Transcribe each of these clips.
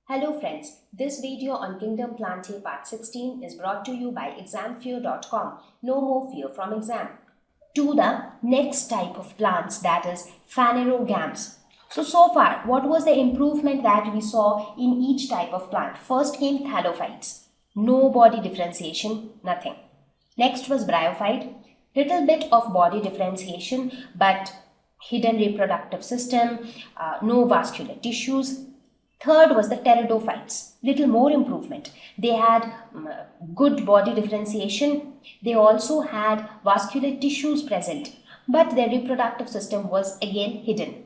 Hello friends, this video on Kingdom Plantae Part 16 is brought to you by examfear.com. No more fear from exam. To the next type of plants, that is Phanerogams. So far, what was the improvement that we saw in each type of plant? First came thallophytes. No body differentiation, nothing. Next was bryophyte. Little bit of body differentiation but hidden reproductive system, no vascular tissues. Third was the pteridophytes, little more improvement. They had good body differentiation. They also had vascular tissues present, but their reproductive system was again hidden.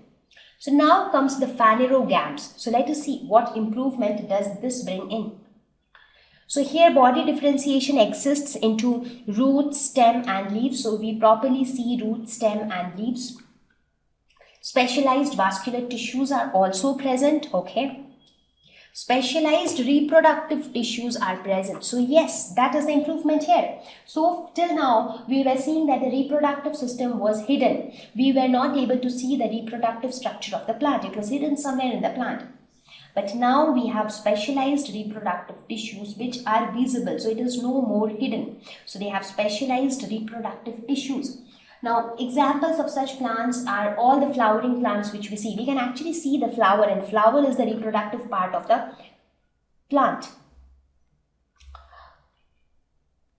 So now comes the Phanerogams. So let us see what improvement does this bring in. So here body differentiation exists into root, stem and leaves. So we properly see root, stem and leaves. Specialized vascular tissues are also present, okay. Specialized reproductive tissues are present. So yes, that is the improvement here. So till now, we were seeing that the reproductive system was hidden. We were not able to see the reproductive structure of the plant. It was hidden somewhere in the plant. But now we have specialized reproductive tissues which are visible. So it is no more hidden. So they have specialized reproductive tissues. Now, examples of such plants are all the flowering plants which we see. We can actually see the flower, and flower is the reproductive part of the plant.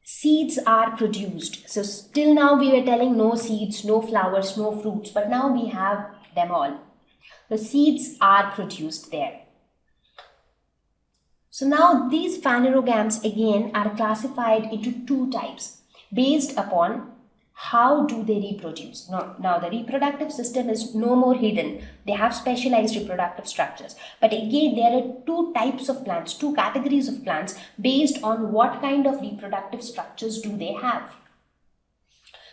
Seeds are produced. So till now we were telling no seeds, no flowers, no fruits, but now we have them all. The seeds are produced there. So now these Phanerogams again are classified into two types based upon how do they reproduce. Now the reproductive system is no more hidden. They have specialized reproductive structures. But again, there are two types of plants, two categories of plants based on what kind of reproductive structures do they have.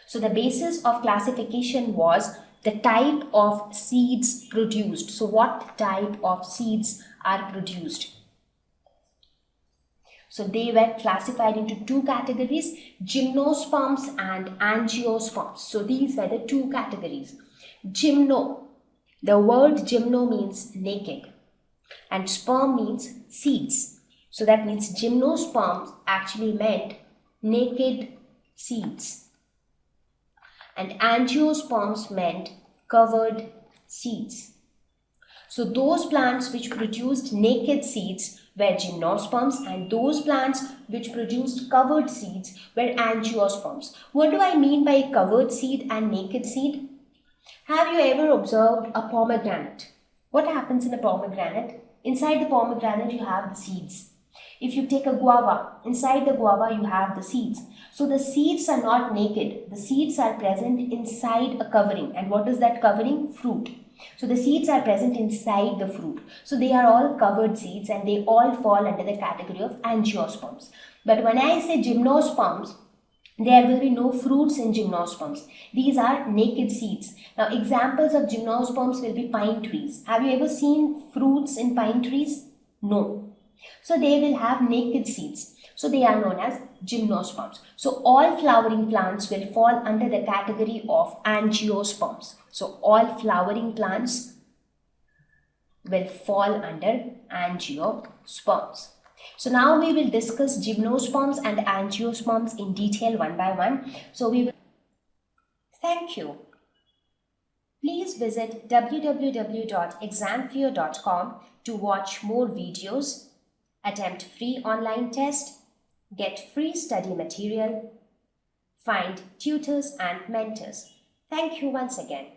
So the basis of classification was the type of seeds produced. So what type of seeds are produced? So they were classified into two categories, gymnosperms and angiosperms. So these were the two categories. Gymno, the word gymno means naked and sperm means seeds. So that means gymnosperms actually meant naked seeds and angiosperms meant covered seeds. So those plants which produced naked seeds were gymnosperms and those plants which produced covered seeds were angiosperms. What do I mean by covered seed and naked seed? Have you ever observed a pomegranate? What happens in a pomegranate? Inside the pomegranate you have the seeds. If you take a guava, inside the guava you have the seeds. So the seeds are not naked. The seeds are present inside a covering. And what is that covering? Fruit. So the seeds are present inside the fruit. So they are all covered seeds and they all fall under the category of angiosperms. But when I say gymnosperms, there will be no fruits in gymnosperms. These are naked seeds. Now examples of gymnosperms will be pine trees. Have you ever seen fruits in pine trees? No. So they will have naked seeds. So they are known as gymnosperms. So all flowering plants will fall under the category of angiosperms. So all flowering plants will fall under angiosperms. So now we will discuss gymnosperms and angiosperms in detail one by one. So we will. Thank you. Please visit www.examfear.com to watch more videos, attempt free online test, get free study material, find tutors and mentors. Thank you once again.